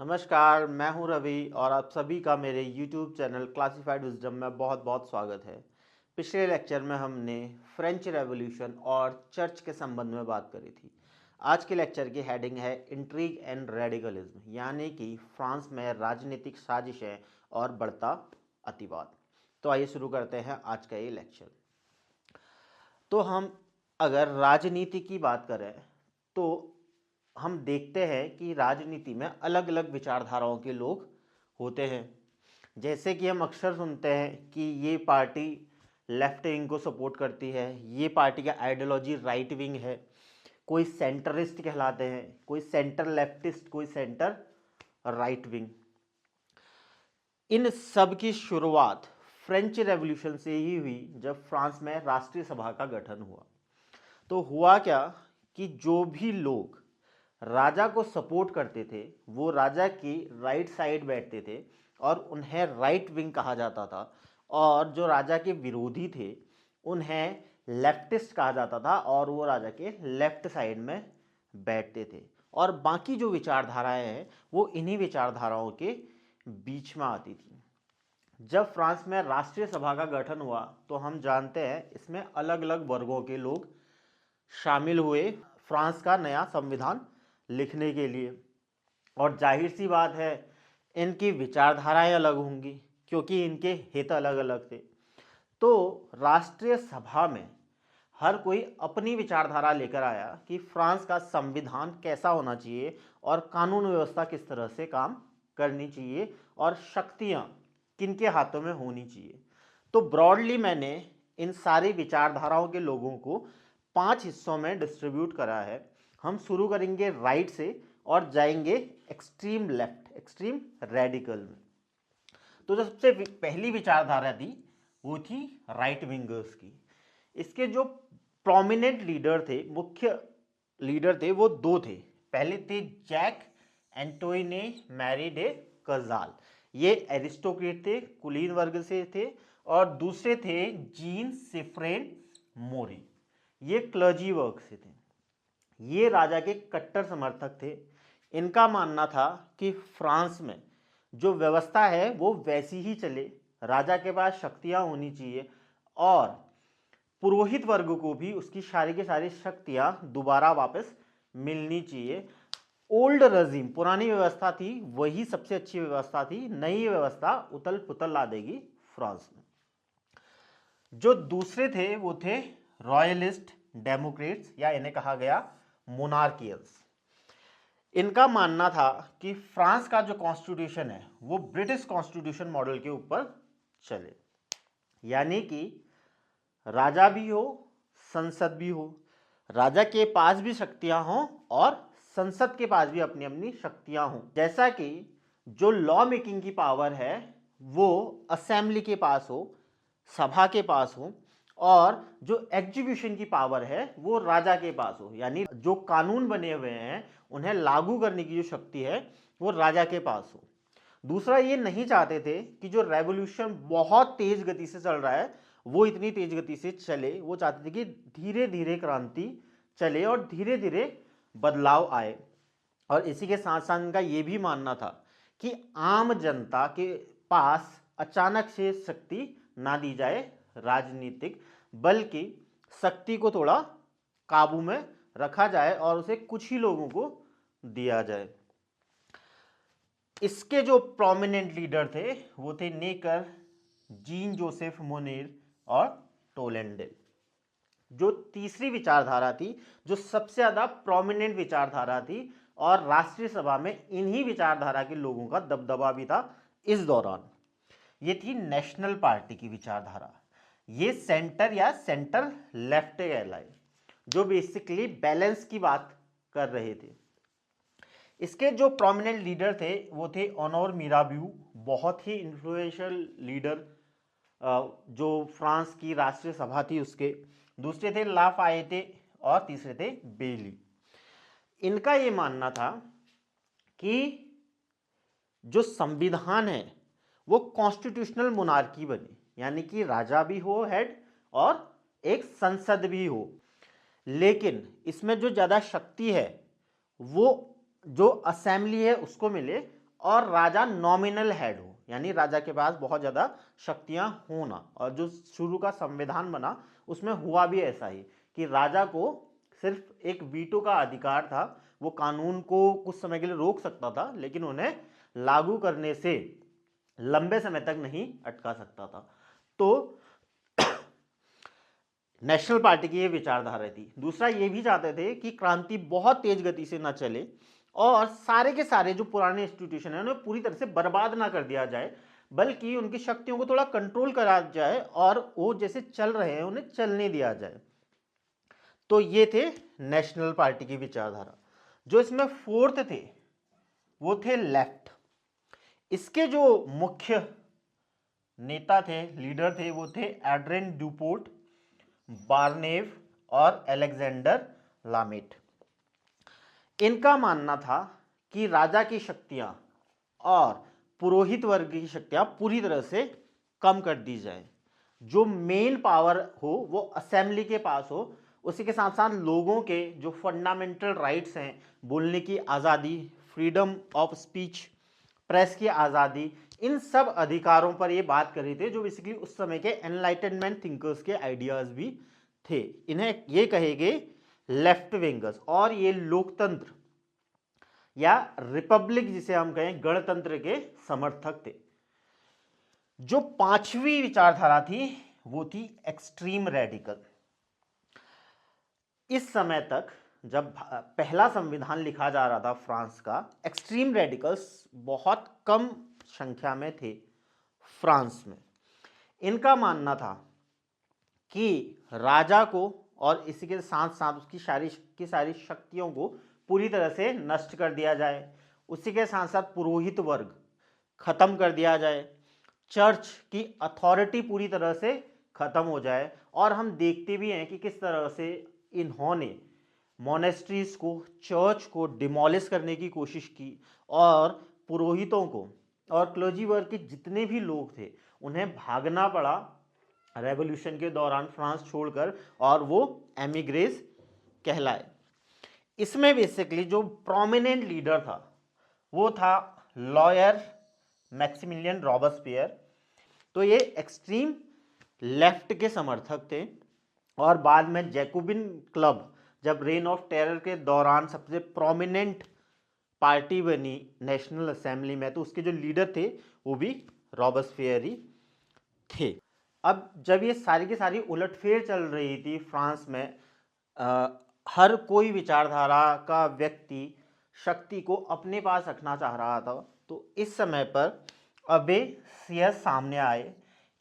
नमस्कार, मैं हूं रवि और आप सभी का मेरे YouTube चैनल क्लासिफाइड विजडम में बहुत बहुत स्वागत है। पिछले लेक्चर में हमने फ्रेंच रेवोल्यूशन और चर्च के संबंध में बात करी थी। आज के लेक्चर की हेडिंग है इंट्रीग एंड रेडिकलिज्म, यानी कि फ्रांस में राजनीतिक साजिशें और बढ़ता अतिवाद। तो आइए शुरू करते हैं आज का ये लेक्चर। तो हम अगर राजनीति की बात करें तो हम देखते हैं कि राजनीति में अलग अलग विचारधाराओं के लोग होते हैं। जैसे कि हम अक्सर सुनते हैं कि ये पार्टी लेफ्ट विंग को सपोर्ट करती है, ये पार्टी का आइडियोलॉजी राइट विंग है, कोई सेंटरिस्ट कहलाते हैं, कोई सेंटर लेफ्टिस्ट, कोई सेंटर राइट विंग। इन सब की शुरुआत फ्रेंच रेवोल्यूशन से ही हुई, जब फ्रांस में राष्ट्रीय सभा का गठन हुआ। तो हुआ क्या कि जो भी लोग राजा को सपोर्ट करते थे वो राजा की राइट साइड बैठते थे और उन्हें राइट विंग कहा जाता था, और जो राजा के विरोधी थे उन्हें लेफ्टिस्ट कहा जाता था और वो राजा के लेफ्ट साइड में बैठते थे। और बाकी जो विचारधाराएं हैं वो इन्हीं विचारधाराओं के बीच में आती थी। जब फ्रांस में राष्ट्रीय सभा का गठन हुआ तो हम जानते हैं इसमें अलग अलग वर्गों के लोग शामिल हुए फ्रांस का नया संविधान लिखने के लिए। और जाहिर सी बात है इनकी विचारधाराएं अलग होंगी क्योंकि इनके हित अलग अलग थे। तो राष्ट्रीय सभा में हर कोई अपनी विचारधारा लेकर आया कि फ्रांस का संविधान कैसा होना चाहिए और कानून व्यवस्था किस तरह से काम करनी चाहिए और शक्तियां किनके हाथों में होनी चाहिए। तो ब्रॉडली मैंने इन सारी विचारधाराओं के लोगों को 5 हिस्सों में डिस्ट्रीब्यूट करा है। हम शुरू करेंगे राइट से और जाएंगे एक्सट्रीम लेफ्ट, एक्सट्रीम रेडिकल में। तो जो सबसे पहली विचारधारा थी वो थी राइट विंगर्स की। इसके जो प्रोमिनेंट लीडर थे, मुख्य लीडर थे, वो दो थे। पहले थे जैक एंटोइने मैरी डे कजाल, ये एरिस्टोक्रेट थे, कुलीन वर्ग से थे। और दूसरे थे जीन सिफ्रेन मोरी, ये क्लर्जी वर्ग से थे। ये राजा के कट्टर समर्थक थे। इनका मानना था कि फ्रांस में जो व्यवस्था है वो वैसी ही चले, राजा के पास शक्तियां होनी चाहिए और पुरोहित वर्ग को भी उसकी सारी की सारी शक्तियां दोबारा वापस मिलनी चाहिए। ओल्ड रजीम, पुरानी व्यवस्था थी, वही सबसे अच्छी व्यवस्था थी। नई व्यवस्था उथल पुथल ला देगी फ्रांस में। जो दूसरे थे वो थे रॉयलिस्ट डेमोक्रेट्स, या इन्हें कहा गया मोनार्कियल्स। इनका मानना था कि फ्रांस का जो कॉन्स्टिट्यूशन है वो ब्रिटिश कॉन्स्टिट्यूशन मॉडल के ऊपर चले, यानी कि राजा भी हो, संसद भी हो, राजा के पास भी शक्तियां हों और संसद के पास भी अपनी अपनी शक्तियां हों। जैसा कि जो लॉ मेकिंग की पावर है वो असेंबली के पास हो, सभा के पास हो, और जो एग्जीक्यूशन की पावर है वो राजा के पास हो, यानी जो कानून बने हुए हैं उन्हें लागू करने की जो शक्ति है वो राजा के पास हो। दूसरा, ये नहीं चाहते थे कि जो रेवोल्यूशन बहुत तेज गति से चल रहा है वो इतनी तेज गति से चले। वो चाहते थे कि धीरे धीरे क्रांति चले और धीरे धीरे बदलाव आए। और इसी के साथ साथ इनका ये भी मानना था कि आम जनता के पास अचानक से शक्ति ना दी जाए राजनीतिक, बल्कि शक्ति को थोड़ा काबू में रखा जाए और उसे कुछ ही लोगों को दिया जाए। इसके जो प्रोमिनेंट लीडर थे वो थे नेकर, जीन जोसेफ मोनेर और टोलेंडेल। जो तीसरी विचारधारा थी, जो सबसे ज्यादा प्रोमिनेंट विचारधारा थी और राष्ट्रीय सभा में इन्हीं विचारधारा के लोगों का दबदबा भी था इस दौरान, ये थी नेशनल पार्टी की विचारधारा। ये सेंटर या सेंटर लेफ्ट कहलाए, जो बेसिकली बैलेंस की बात कर रहे थे। इसके जो प्रोमिनेंट लीडर थे वो थे ऑनोर मिराबियू, बहुत ही इन्फ्लुएंशियल लीडर जो फ्रांस की राष्ट्रीय सभा थी उसके। दूसरे थे लाफायते और तीसरे थे बेली। इनका ये मानना था कि जो संविधान है वो कॉन्स्टिट्यूशनल मोनार्की बने, यानी कि राजा भी हो हेड और एक संसद भी हो, लेकिन इसमें जो ज़्यादा शक्ति है वो जो असेंबली है उसको मिले और राजा नॉमिनल हेड हो, यानी राजा के पास बहुत ज़्यादा शक्तियां हो ना। और जो शुरू का संविधान बना उसमें हुआ भी ऐसा ही कि राजा को सिर्फ एक वीटो का अधिकार था, वो कानून को कुछ समय के लिए रोक सकता था लेकिन उन्हें लागू करने से लंबे समय तक नहीं अटका सकता था। तो नेशनल पार्टी की ये विचारधारा थी। दूसरा, ये भी चाहते थे कि क्रांति बहुत तेज गति से ना चले और सारे के सारे जो पुराने इंस्टीट्यूशन है उन्हें पूरी तरह से बर्बाद ना कर दिया जाए, बल्कि उनकी शक्तियों को थोड़ा कंट्रोल करा जाए और वो जैसे चल रहे हैं उन्हें चलने दिया जाए। तो ये थे नेशनल पार्टी की विचारधारा। जो इसमें फोर्थ थे वो थे लेफ्ट। इसके जो मुख्य नेता थे, लीडर थे, वो थे एड्रिन ड्यूपोर्ट, बार्नेव और अलेक्जेंडर लामेट। इनका मानना था कि राजा की शक्तियां और पुरोहित वर्ग की शक्तियां पूरी तरह से कम कर दी जाए, जो मेन पावर हो वो असेंबली के पास हो, उसी के साथ साथ लोगों के जो फंडामेंटल राइट्स हैं, बोलने की आज़ादी, फ्रीडम ऑफ स्पीच, प्रेस की आज़ादी, इन सब अधिकारों पर ये बात कर रहे थे, जो बेसिकली उस समय के एनलाइटनमेंट थिंकर्स के आइडियाज भी थे। इन्हें ये कहे गए लेफ्ट विंगर्स, और ये लोकतंत्र या रिपब्लिक जिसे हम कहें गणतंत्र के समर्थक थे। जो पांचवी विचारधारा थी वो थी एक्सट्रीम रेडिकल। इस समय तक जब पहला संविधान लिखा जा रहा था फ्रांस का, एक्सट्रीम रेडिकल्स बहुत कम संख्या में थे फ्रांस में। इनका मानना था कि राजा को और इसी के साथ साथ उसकी सारी शक्तियों को पूरी तरह से नष्ट कर दिया जाए, उसी के साथ साथ पुरोहित वर्ग खत्म कर दिया जाए, चर्च की अथॉरिटी पूरी तरह से खत्म हो जाए। और हम देखते भी हैं कि किस तरह से इन्होंने मोनेस्ट्रीज को, चर्च को डिमोलिश करने की कोशिश की और पुरोहितों को और क्लर्जी वर्ग के जितने भी लोग थे उन्हें भागना पड़ा रेवोल्यूशन के दौरान फ्रांस छोड़कर, और वो एमिग्रेस कहलाए। इसमें बेसिकली जो प्रोमिनेंट लीडर था वो था लॉयर मैक्सिमिलियन रॉबस्पियर। तो ये एक्सट्रीम लेफ्ट के समर्थक थे। और बाद में जैकोबिन क्लब जब रेन ऑफ टेरर के दौरान सबसे प्रोमिनेंट पार्टी बनी नेशनल असेंबली में, तो उसके जो लीडर थे वो भी रॉबस्पियर ही थे। अब जब ये सारी की सारी उलटफेर चल रही थी फ्रांस में, हर कोई विचारधारा का व्यक्ति शक्ति को अपने पास रखना चाह रहा था, तो इस समय पर अबे सियस सामने आए।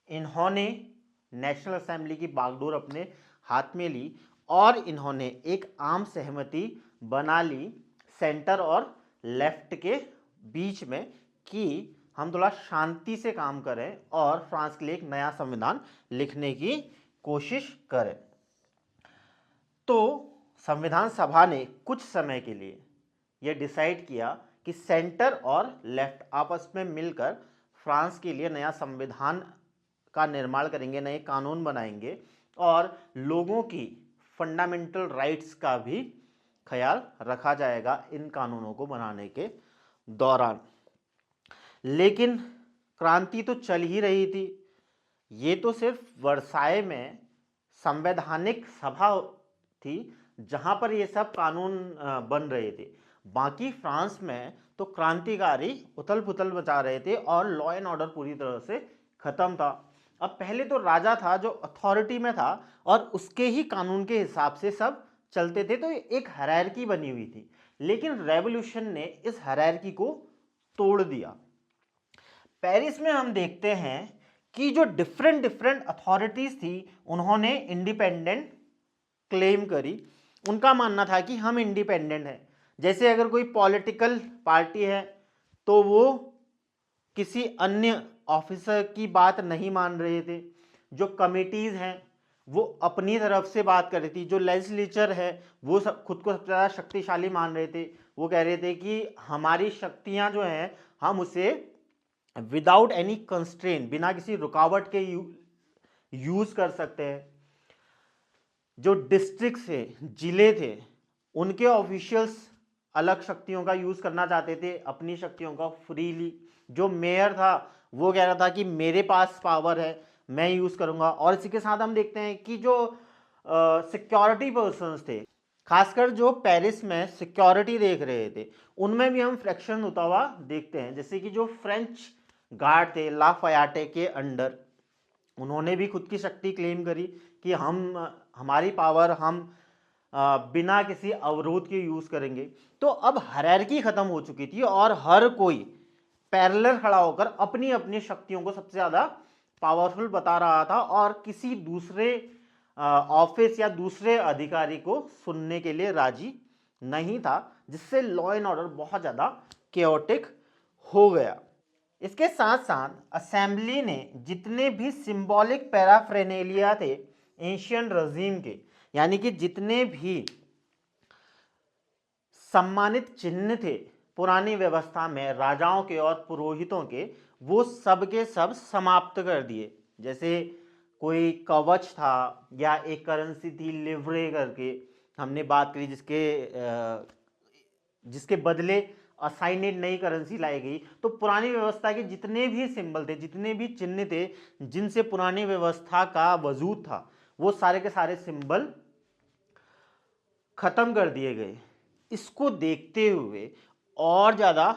इन्होंने नेशनल असेंबली की बागडोर अपने हाथ में ली और इन्होंने एक आम सहमति बना ली सेंटर और लेफ्ट के बीच में कि हम थोड़ा शांति से काम करें और फ्रांस के लिए एक नया संविधान लिखने की कोशिश करें। तो संविधान सभा ने कुछ समय के लिए यह डिसाइड किया कि सेंटर और लेफ्ट आपस में मिलकर फ्रांस के लिए नया संविधान का निर्माण करेंगे, नए कानून बनाएंगे और लोगों की फंडामेंटल राइट्स का भी ख्याल रखा जाएगा इन कानूनों को बनाने के दौरान। लेकिन क्रांति तो चल ही रही थी। ये तो सिर्फ वर्साय में संवैधानिक सभा थी जहां पर ये सब कानून बन रहे थे। बाकी फ्रांस में तो क्रांतिकारी उथल पुथल मचा रहे थे और लॉ एंड ऑर्डर पूरी तरह से खत्म था। अब पहले तो राजा था जो अथॉरिटी में था और उसके ही कानून के हिसाब से सब चलते थे, तो एक हायरार्की बनी हुई थी। लेकिन रेवोल्यूशन ने इस हायरार्की को तोड़ दिया। पेरिस में हम देखते हैं कि जो डिफरेंट अथॉरिटीज थी उन्होंने इंडिपेंडेंट क्लेम करी। उनका मानना था कि हम इंडिपेंडेंट हैं। जैसे अगर कोई पॉलिटिकल पार्टी है तो वो किसी अन्य ऑफिसर की बात नहीं मान रहे थे, जो कमिटीज हैं वो अपनी तरफ से बात कर रही थी, जो लेजिस्लेचर है वो सब खुद को सबसे ज़्यादा शक्तिशाली मान रहे थे। वो कह रहे थे कि हमारी शक्तियां जो हैं हम उसे विदाउट एनी कंस्ट्रेन, बिना किसी रुकावट के यूज कर सकते हैं। जो डिस्ट्रिक्ट थे, जिले थे, उनके ऑफिशियल्स अलग शक्तियों का यूज करना चाहते थे, अपनी शक्तियों का फ्रीली। जो मेयर था वो कह रहा था कि मेरे पास पावर है, मैं यूज करूंगा। और इसी के साथ हम देखते हैं कि जो सिक्योरिटी पर्सन्स थे, खासकर जो पेरिस में सिक्योरिटी देख रहे थे, उनमें भी हम फ्रैक्शन होता हुआ देखते हैं। जैसे कि जो फ्रेंच गार्ड थे लाफायाटे के अंडर, उन्होंने भी खुद की शक्ति क्लेम करी कि हमारी पावर हम बिना किसी अवरोध के यूज करेंगे। तो अब हायरार्की खत्म हो चुकी थी और हर कोई पैरेलल खड़ा होकर अपनी अपनी शक्तियों को सबसे ज्यादा पावरफुल बता रहा था और किसी दूसरे ऑफिस या दूसरे अधिकारी को सुनने के लिए राजी नहीं था, जिससे लॉ एंड ऑर्डर बहुत ज्यादा केओटिक हो गया। इसके साथ साथ असेंबली ने जितने भी सिंबॉलिक पैराफ्रेनेलिया थे एशियन रजीम के, यानी कि जितने भी सम्मानित चिन्ह थे पुरानी व्यवस्था में राजाओं के और पुरोहितों के, वो सब के सब समाप्त कर दिए। जैसे कोई कवच था या एक करेंसी थी लिवरे करके हमने बात करी, जिसके बदले असाइनेड नई करेंसी लाई गई। तो पुरानी व्यवस्था के जितने भी सिंबल थे, जितने भी चिन्ह थे जिनसे पुरानी व्यवस्था का वजूद था, वो सारे के सारे सिंबल खत्म कर दिए गए। इसको देखते हुए और ज़्यादा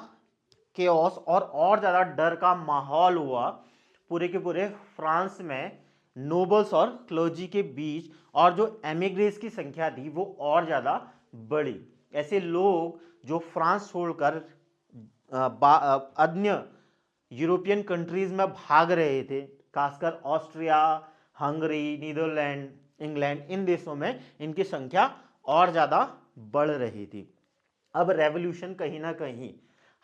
केओस और ज़्यादा डर का माहौल हुआ पूरे के पूरे फ्रांस में, नोबल्स और क्लोजी के बीच। और जो एमिग्रेस की संख्या थी वो और ज़्यादा बढ़ी। ऐसे लोग जो फ्रांस छोड़कर अन्य यूरोपियन कंट्रीज में भाग रहे थे, खासकर ऑस्ट्रिया, हंगरी, नीदरलैंड, इंग्लैंड, इन देशों में इनकी संख्या और ज़्यादा बढ़ रही थी। अब रेवोल्यूशन कहीं ना कहीं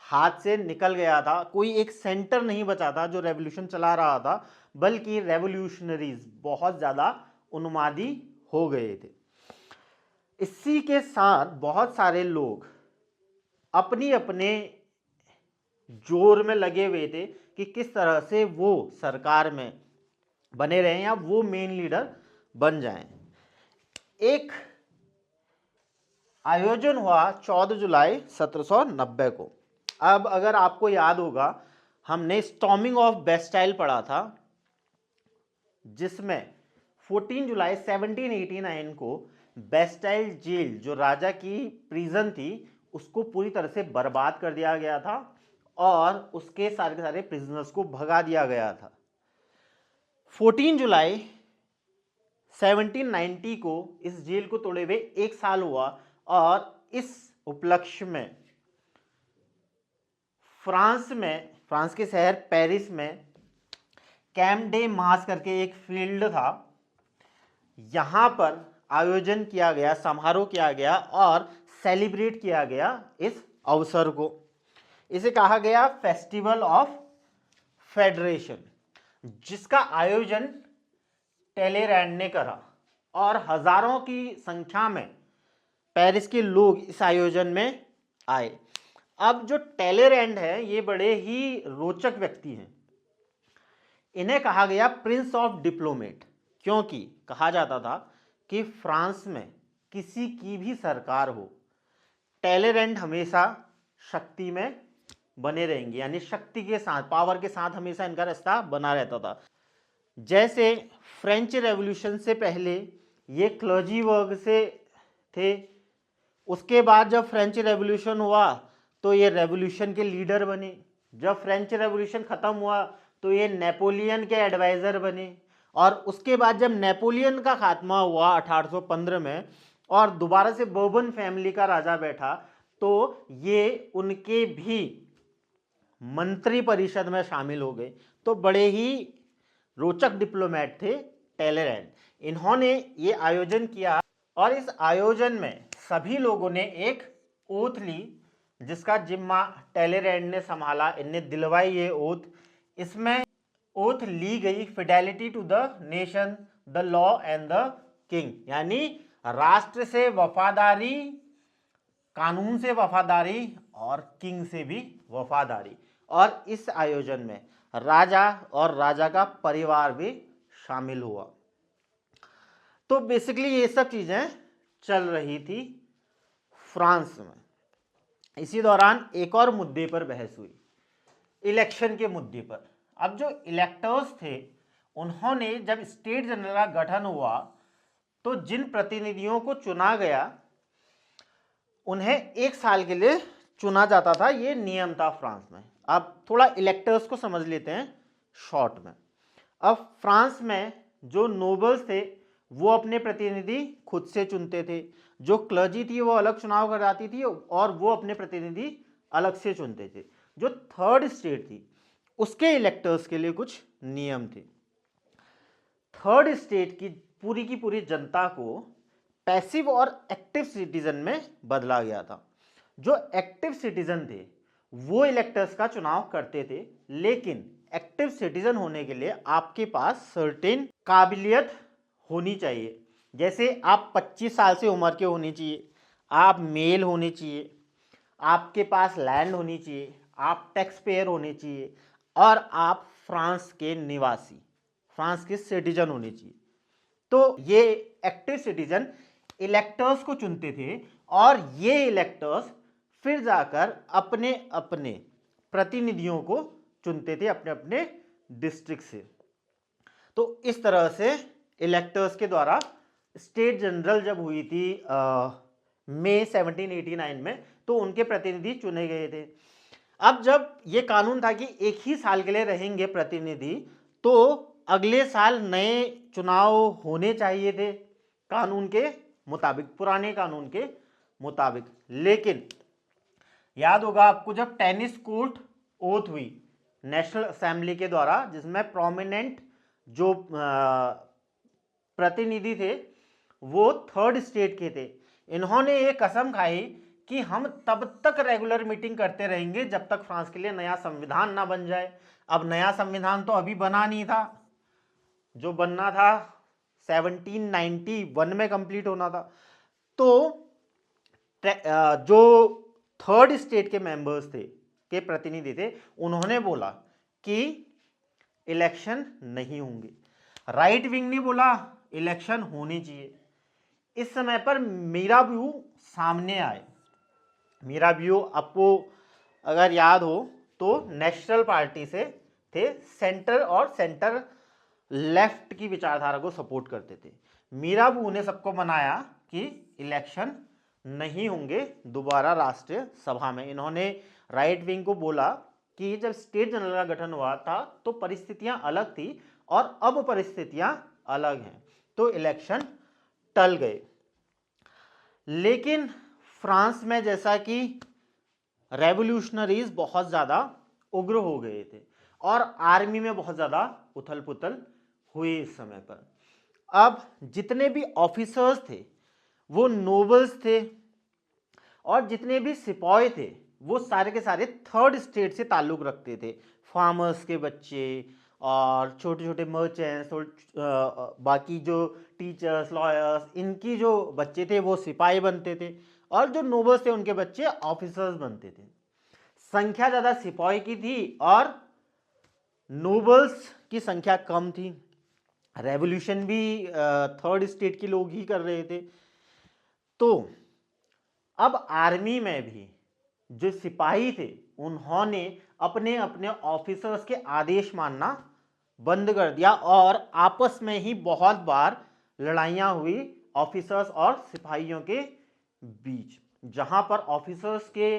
हाथ से निकल गया था, कोई एक सेंटर नहीं बचा था जो रेवोल्यूशन चला रहा था, बल्कि रेवोल्यूशनरीज बहुत ज़्यादा उन्मादी हो गए थे। इसी के साथ बहुत सारे लोग अपनी अपने जोर में लगे हुए थे कि किस तरह से वो सरकार में बने रहें या वो मेन लीडर बन जाएं। एक आयोजन हुआ 14 जुलाई 1790 को। अब अगर आपको याद होगा, हमने स्टॉर्मिंग ऑफ बेस्टाइल पढ़ा था, जिसमें 14 जुलाई 1789 को बेस्टाइल जेल, जो राजा की प्रिजन थी, उसको पूरी तरह से बर्बाद कर दिया गया था और उसके सारे के सारे प्रिजनर्स को भगा दिया गया था। 14 जुलाई 1790 को इस जेल को तोड़े हुए 1 साल हुआ और इस उपलक्ष्य में फ्रांस के शहर पेरिस में कैम्प डे मास करके एक फील्ड था, यहां पर आयोजन किया गया, समारोह किया गया और सेलिब्रेट किया गया इस अवसर को। इसे कहा गया फेस्टिवल ऑफ फेडरेशन, जिसका आयोजन टेलेरैंड ने करा और हजारों की संख्या में पेरिस के लोग इस आयोजन में आए। अब जो टेलेरैंड है ये बड़े ही रोचक व्यक्ति हैं। इन्हें कहा गया प्रिंस ऑफ डिप्लोमेट, क्योंकि कहा जाता था कि फ्रांस में किसी की भी सरकार हो, टेलेरैंड हमेशा शक्ति में बने रहेंगे, यानी शक्ति के साथ, पावर के साथ हमेशा इनका रिश्ता बना रहता था। जैसे फ्रेंच रेवोल्यूशन से पहले ये क्लर्जी वर्ग से थे, उसके बाद जब फ्रेंच रेवोल्यूशन हुआ तो ये रेवोल्यूशन के लीडर बने, जब फ्रेंच रेवोल्यूशन खत्म हुआ तो ये नेपोलियन के एडवाइजर बने, और उसके बाद जब नेपोलियन का खात्मा हुआ 1815 में और दोबारा से बourbon फैमिली का राजा बैठा, तो ये उनके भी मंत्री परिषद में शामिल हो गए। तो बड़े ही रोचक डिप्लोमेट थे टेलेरैंड। इन्होंने ये आयोजन किया और इस आयोजन में सभी लोगों ने एक ओथ ली, जिसका जिम्मा टेलेरैंड ने संभाला। इनने दिलवाई ये ओथ। इसमें ओथ ली गई fidelity to the nation, the law and the king, यानी राष्ट्र से वफादारी, कानून से वफादारी और किंग से भी वफादारी। और इस आयोजन में राजा और राजा का परिवार भी शामिल हुआ। तो बेसिकली ये सब चीजें चल रही थी फ्रांस में। इसी दौरान एक और मुद्दे पर बहस हुई, इलेक्शन के मुद्दे पर। अब जो इलेक्टर्स थे उन्होंने, जब स्टेट जनरल का गठन हुआ तो जिन प्रतिनिधियों को चुना गया उन्हें 1 साल के लिए चुना जाता था, ये नियम था फ्रांस में। अब थोड़ा इलेक्टर्स को समझ लेते हैं शॉर्ट में। अब फ्रांस में जो नोबल्स थे वो अपने प्रतिनिधि खुद से चुनते थे, जो क्लर्जी थी वो अलग चुनाव कराती थी और वो अपने प्रतिनिधि अलग से चुनते थे। जो थर्ड स्टेट थी उसके इलेक्टर्स के लिए कुछ नियम थे। थर्ड स्टेट की पूरी जनता को पैसिव और एक्टिव सिटीजन में बदला गया था। जो एक्टिव सिटीजन थे वो इलेक्टर्स का चुनाव करते थे, लेकिन एक्टिव सिटीजन होने के लिए आपके पास सर्टेन काबिलियत होनी चाहिए। जैसे आप 25 साल से उम्र के होने चाहिए, आप मेल होने चाहिए, आपके पास लैंड होनी चाहिए, आप टैक्स पेयर होने चाहिए और आप फ्रांस के निवासी, फ्रांस के सिटीजन होने चाहिए। तो ये एक्टिव सिटीजन इलेक्टर्स को चुनते थे और ये इलेक्टर्स फिर जाकर अपने अपने प्रतिनिधियों को चुनते थे अपने अपने डिस्ट्रिक्ट से। तो इस तरह से इलेक्टर्स के द्वारा स्टेट जनरल जब हुई थी मई 1789 में, तो उनके प्रतिनिधि चुने गए थे। अब जब ये कानून था कि 1 ही साल के लिए रहेंगे प्रतिनिधि, तो अगले साल नए चुनाव होने चाहिए थे कानून के मुताबिक, पुराने कानून के मुताबिक। लेकिन याद होगा आपको, जब टेनिस कोर्ट ओथ हुई नेशनल असेंबली के द्वारा, जिसमें प्रोमिनेंट जो प्रतिनिधि थे वो थर्ड स्टेट के थे, इन्होंने ये कसम खाई कि हम तब तक रेगुलर मीटिंग करते रहेंगे जब तक फ्रांस के लिए नया संविधान ना बन जाए। अब नया संविधान तो अभी बना नहीं था, जो बनना था 1791 में कंप्लीट होना था। तो जो थर्ड स्टेट के मेंबर्स थे, के प्रतिनिधि थे, उन्होंने बोला कि इलेक्शन नहीं होंगे। राइट विंग ने बोला इलेक्शन होने चाहिए। इस समय पर मिराबियू सामने आए। मिराबियू आपको अगर याद हो तो नेशनल पार्टी से थे, सेंटर और सेंटर लेफ्ट की विचारधारा को सपोर्ट करते थे। मिराबियू ने सबको मनाया कि इलेक्शन नहीं होंगे दोबारा राष्ट्रीय सभा में। इन्होंने राइट विंग को बोला कि जब स्टेट जनरल का गठन हुआ था तो परिस्थितियां अलग थी और अब परिस्थितियां अलग हैं, तो इलेक्शन टल गए। लेकिन फ्रांस में जैसा कि रेवोल्यूशनरीज बहुत ज़्यादा उग्र हो गए थे और आर्मी में बहुत ज़्यादा उथल पुथल हुई इस समय पर। अब जितने भी ऑफिसर्स थे वो नोबल्स थे और जितने भी सिपाही थे वो सारे के सारे थर्ड स्टेट से ताल्लुक़ रखते थे। फार्मर्स के बच्चे और छोटे छोटे मर्चेंट्स और बाकी जो टीचर्स, लॉयर्स, इनकी जो बच्चे थे वो सिपाही बनते थे और जो नोबल्स थे उनके बच्चे ऑफिसर्स बनते थे। संख्या ज़्यादा सिपाही की थी और नोबल्स की संख्या कम थी। रेवोल्यूशन भी थर्ड स्टेट के लोग ही कर रहे थे। तो अब आर्मी में भी जो सिपाही थे उन्होंने अपने अपने ऑफिसर्स के आदेश मानना बंद कर दिया और आपस में ही बहुत बार लड़ाइयाँ हुई ऑफिसर्स और सिपाहियों के बीच, जहां पर ऑफिसर्स के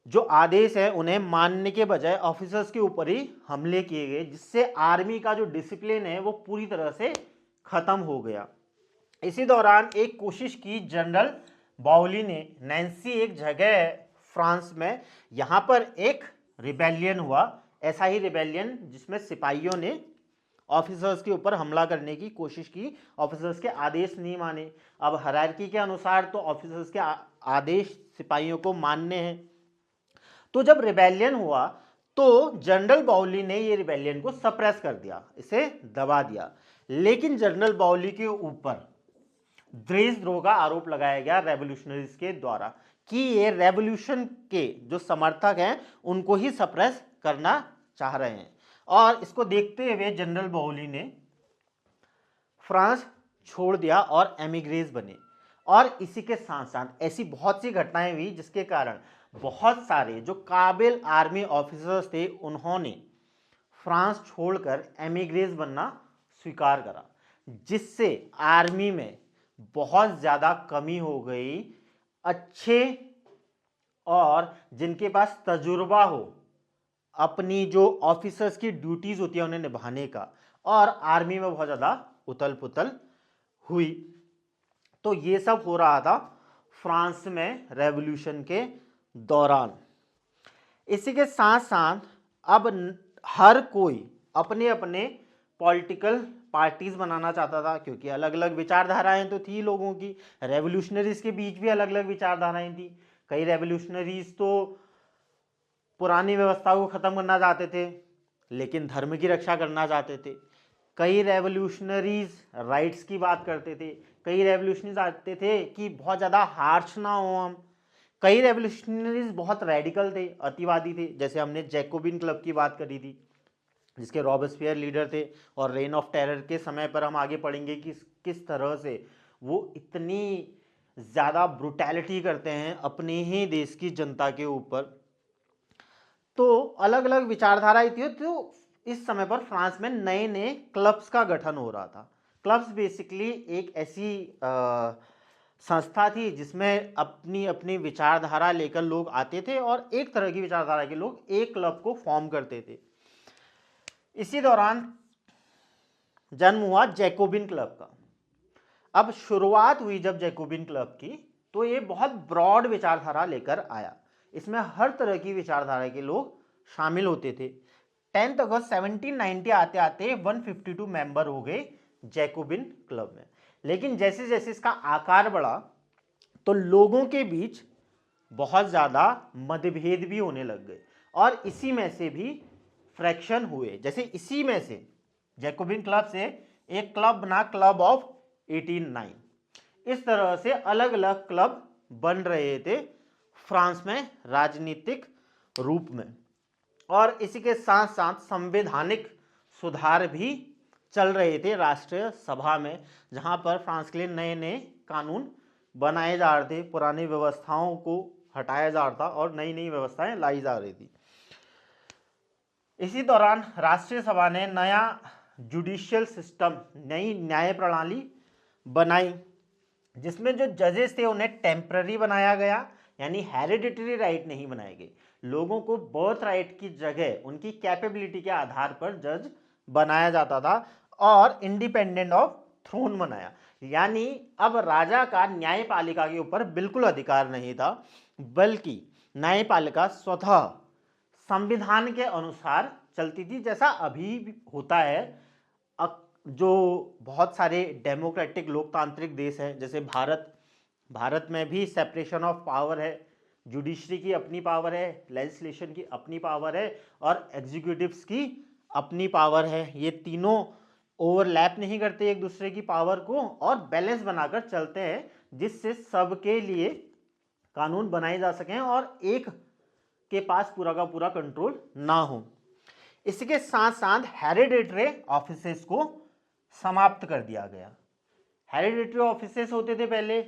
जो आदेश है उन्हें मानने के बजाय ऑफिसर्स के ऊपर ही हमले किए गए, जिससे आर्मी का जो डिसिप्लिन है वो पूरी तरह से खत्म हो गया। इसी दौरान एक कोशिश की जनरल बाउली ने, नैन्सी एक जगह है फ्रांस में, यहाँ पर एक रिबेलियन हुआ, ऐसा ही रिबेलियन जिसमें सिपाहियों ने ऑफिसर्स के ऊपर हमला करने की कोशिश की, ऑफिसर्स के आदेश नहीं माने। अब हायरार्की के अनुसार तो ऑफिसर्स के आदेश सिपाहियों को मानने हैं। तो जब रिबेलियन हुआ तो जनरल बाउली ने ये रिबेलियन को सप्रेस कर दिया, इसे दबा दिया। लेकिन जनरल बाउली के ऊपर देशद्रोह का आरोप लगाया गया रेवोल्यूशनरीज के द्वारा कि ये रेवोल्यूशन के जो समर्थक हैं उनको ही सप्रेस करना चाह रहे हैं। और इसको देखते हुए जनरल बाउली ने फ्रांस छोड़ दिया और एमिग्रेज बने और इसी के साथ साथ ऐसी बहुत सी घटनाएं हुई जिसके कारण बहुत सारे जो काबिल आर्मी ऑफिसर्स थे उन्होंने फ्रांस छोड़कर एमिग्रेस बनना स्वीकार करा, जिससे आर्मी में बहुत ज़्यादा कमी हो गई अच्छे और जिनके पास तजुर्बा हो अपनी जो ऑफिसर्स की ड्यूटीज होती है उन्हें निभाने का, और आर्मी में बहुत ज़्यादा उथल पुथल हुई। तो ये सब हो रहा था फ्रांस में रेवोल्यूशन के दौरान। इसी के साथ साथ अब हर कोई अपने अपने पॉलिटिकल पार्टीज बनाना चाहता था, क्योंकि अलग अलग विचारधाराएं तो थी लोगों की। रेवोल्यूशनरीज के बीच भी अलग अलग विचारधाराएं थी। कई रेवोल्यूशनरीज तो पुरानी व्यवस्था को खत्म करना चाहते थे लेकिन धर्म की रक्षा करना चाहते थे। कई रेवोल्यूशनरीज राइट्स की बात करते थे। कई रेवोल्यूशनरीज आते थे कि बहुत ज़्यादा हार्श ना हो हम। कई रेवोल्यूशनरीज बहुत रेडिकल थे, अतिवादी थे, जैसे हमने जैकोबिन क्लब की बात करी थी जिसके रॉबेस्पियर लीडर थे, और रेन ऑफ टेरर के समय पर हम आगे पढ़ेंगे कि किस तरह से वो इतनी ज़्यादा ब्रुटैलिटी करते हैं अपने ही देश की जनता के ऊपर। तो अलग अलग विचारधाराएं थी। तो इस समय पर फ्रांस में नए नए क्लब्स का गठन हो रहा था। क्लब्स बेसिकली एक ऐसी संस्था थी जिसमें अपनी अपनी विचारधारा लेकर लोग आते थे और एक तरह की विचारधारा के लोग एक क्लब को फॉर्म करते थे। इसी दौरान जन्म हुआ जैकोबिन क्लब का। अब शुरुआत हुई जब जैकोबिन क्लब की, तो ये बहुत ब्रॉड विचारधारा लेकर आया। इसमें हर तरह की विचारधारा के लोग शामिल होते थे। 10 अगस्त 1790 आते आते 152 मेंबर हो गए जैकोबिन क्लब में। लेकिन जैसे जैसे इसका आकार बढ़ा तो लोगों के बीच बहुत ज़्यादा मतभेद भी होने लग गए और इसी में से भी फ्रैक्शन हुए। जैसे इसी में से जैकोबिन क्लब से एक क्लब बना, क्लब ऑफ 1809। इस तरह से अलग अलग क्लब बन रहे थे फ्रांस में राजनीतिक रूप में, और इसी के साथ साथ संवैधानिक सुधार भी चल रहे थे राष्ट्रीय सभा में, जहां पर फ्रांस के लिए नए नए कानून बनाए जा रहे थे, पुरानी व्यवस्थाओं को हटाया जा रहा था और नई नई व्यवस्थाएं लाई जा रही थी। इसी दौरान राष्ट्रीय सभा ने नया जुडिशियल सिस्टम, नई न्याय प्रणाली बनाई, जिसमें जो जजेस थे उन्हें टेम्पररी बनाया गया, यानी हेरिडिटरी राइट नहीं बनाए गए। लोगों को बर्थ राइट की जगह उनकी कैपेबिलिटी के आधार पर जज बनाया जाता था, और इंडिपेंडेंट ऑफ थ्रोन बनाया, यानी अब राजा का न्यायपालिका के ऊपर बिल्कुल अधिकार नहीं था, बल्कि न्यायपालिका स्वतः संविधान के अनुसार चलती थी, जैसा अभी भी होता है। जो बहुत सारे डेमोक्रेटिक लोकतांत्रिक देश हैं जैसे भारत में भी सेपरेशन ऑफ पावर है। जुडिशरी की अपनी पावर है, लेजिस्लेशन की अपनी पावर है, और एग्जीक्यूटिव्स की अपनी पावर है। ये तीनों ओवरलैप नहीं करते एक दूसरे की पावर को, और बैलेंस बनाकर चलते हैं, जिससे सबके लिए कानून बनाए जा सकें और एक के पास पूरा का पूरा कंट्रोल ना हो। इसके साथ साथ हेरिडेटरी ऑफिसेस को समाप्त कर दिया गया। हेरिडेटरी ऑफिसेस होते थे पहले,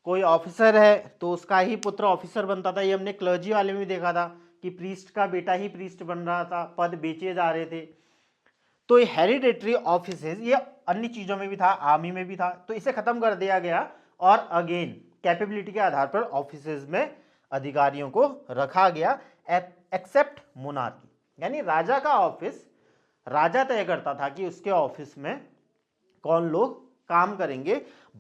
कोई ऑफिसर है तो उसका ही पुत्र ऑफिसर बनता था। ये हमने क्लर्जी वाले में भी देखा था कि प्रीस्ट का बेटा ही प्रीस्ट बन रहा था, पद बेचे जा रहे थे। तो ये हेरिडेटरी ऑफिसेस ये अन्य चीज़ों में भी था, आर्मी में भी था, तो इसे खत्म कर दिया गया और अगेन कैपेबिलिटी के आधार पर ऑफिसेस में अधिकारियों को रखा गया, एक्सेप्ट मोनार्की, यानी राजा का ऑफिस राजा तय करता था कि उसके ऑफिस में कौन लोग काम करेंगे।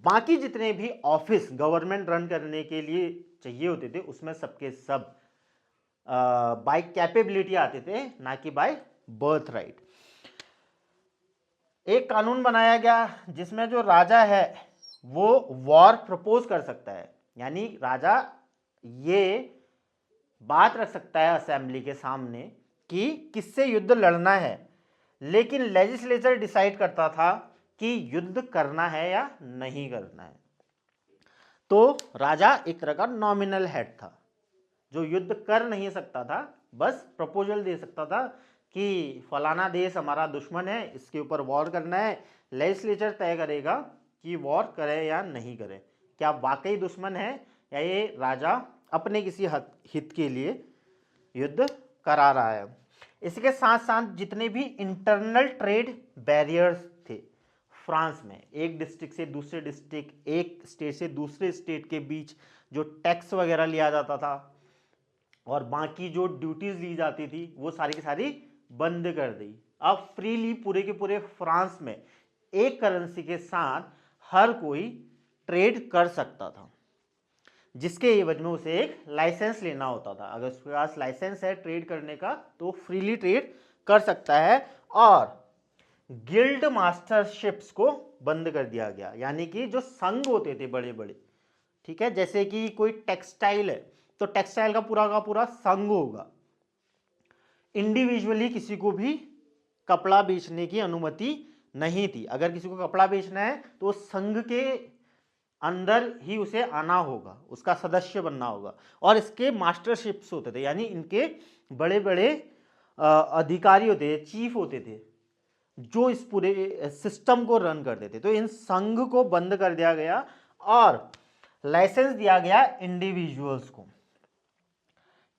बाकी जितने भी ऑफिस गवर्नमेंट रन करने के लिए चाहिए होते थे उसमें सबके सब बाय कैपेबिलिटी आते थे, ना कि बाय बर्थ राइट। एक कानून बनाया गया जिसमें जो राजा है वो वॉर प्रपोज कर सकता है, यानी राजा ये बात रख सकता है असेंबली के सामने कि किससे युद्ध लड़ना है, लेकिन लेजिस्लेचर डिसाइड करता था कि युद्ध करना है या नहीं करना है। तो राजा एक तरह का नॉमिनल हेड था जो युद्ध कर नहीं सकता था, बस प्रपोजल दे सकता था कि फलाना देश हमारा दुश्मन है, इसके ऊपर वॉर करना है। लेजिस्लेचर तय करेगा कि वॉर करे या नहीं करे, क्या वाकई दुश्मन है या ये राजा अपने किसी हित के लिए युद्ध करा रहा है। इसके साथ साथ जितने भी इंटरनल ट्रेड बैरियर्स थे फ्रांस में, एक डिस्ट्रिक्ट से दूसरे डिस्ट्रिक्ट, एक स्टेट से दूसरे स्टेट के बीच जो टैक्स वगैरह लिया जाता था और बाकी जो ड्यूटीज ली जाती थी वो सारी की सारी बंद कर दी। अब फ्रीली पूरे के पूरे फ्रांस में एक करेंसी के साथ हर कोई ट्रेड कर सकता था, जिसके एवज में उसे एक लाइसेंस लेना होता था। अगर उसके पास लाइसेंस है ट्रेड करने का तो फ्रीली ट्रेड कर सकता है। और गिल्ड मास्टरशिप्स को बंद कर दिया गया, यानी कि जो संघ होते थे बड़े बड़े, ठीक है, जैसे कि कोई टेक्सटाइल है तो टेक्सटाइल का पूरा संघ होगा। इंडिविजुअली किसी को भी कपड़ा बेचने की अनुमति नहीं थी। अगर किसी को कपड़ा बेचना है तो संघ के अंदर ही उसे आना होगा, उसका सदस्य बनना होगा। और इसके मास्टरशिप्स होते थे, यानी इनके बड़े बड़े अधिकारी होते थे, चीफ होते थे, जो इस पूरे सिस्टम को रन करते थे। तो इन संघ को बंद कर दिया गया और लाइसेंस दिया गया इंडिविजुअल्स को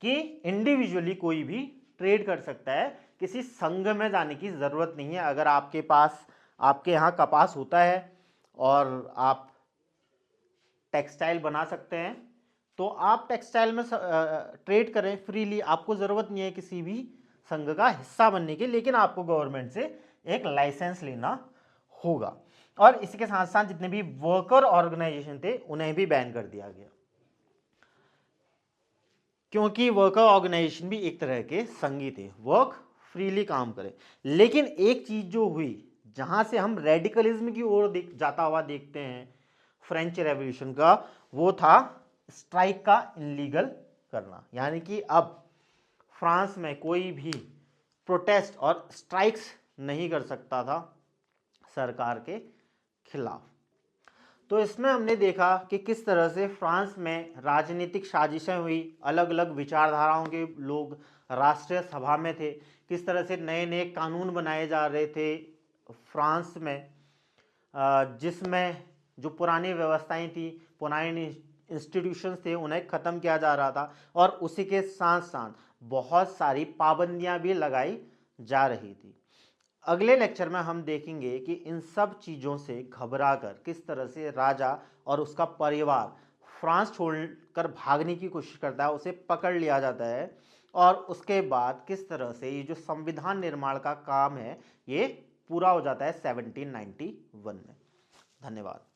कि इंडिविजुअली कोई भी ट्रेड कर सकता है, किसी संघ में जाने की जरूरत नहीं है। अगर आपके यहाँ कपास होता है और आप टेक्सटाइल बना सकते हैं तो आप टेक्सटाइल में ट्रेड करें फ्रीली, आपको ज़रूरत नहीं है किसी भी संघ का हिस्सा बनने की, लेकिन आपको गवर्नमेंट से एक लाइसेंस लेना होगा। और इसके साथ साथ जितने भी वर्कर ऑर्गेनाइजेशन थे उन्हें भी बैन कर दिया गया, क्योंकि वर्कर ऑर्गेनाइजेशन भी एक तरह के संघी थे, वर्क फ्रीली काम करें। लेकिन एक चीज़ जो हुई जहाँ से हम रेडिकलिज्म की ओर जाता हुआ देखते हैं फ्रेंच रेवोल्यूशन का, वो था स्ट्राइक का इनलीगल करना। यानी कि अब फ्रांस में कोई भी प्रोटेस्ट और स्ट्राइक्स नहीं कर सकता था सरकार के खिलाफ। तो इसमें हमने देखा कि किस तरह से फ्रांस में राजनीतिक साजिशें हुई, अलग अलग विचारधाराओं के लोग राष्ट्रीय सभा में थे, किस तरह से नए नए कानून बनाए जा रहे थे फ्रांस में, जिसमें जो पुरानी व्यवस्थाएं थी, पुराने इंस्टीट्यूशंस थे, उन्हें ख़त्म किया जा रहा था। और उसी के साथ साथ बहुत सारी पाबंदियां भी लगाई जा रही थी। अगले लेक्चर में हम देखेंगे कि इन सब चीज़ों से घबराकर किस तरह से राजा और उसका परिवार फ्रांस छोड़कर भागने की कोशिश करता है, उसे पकड़ लिया जाता है, और उसके बाद किस तरह से ये जो संविधान निर्माण का काम है ये पूरा हो जाता है 1791 में। धन्यवाद।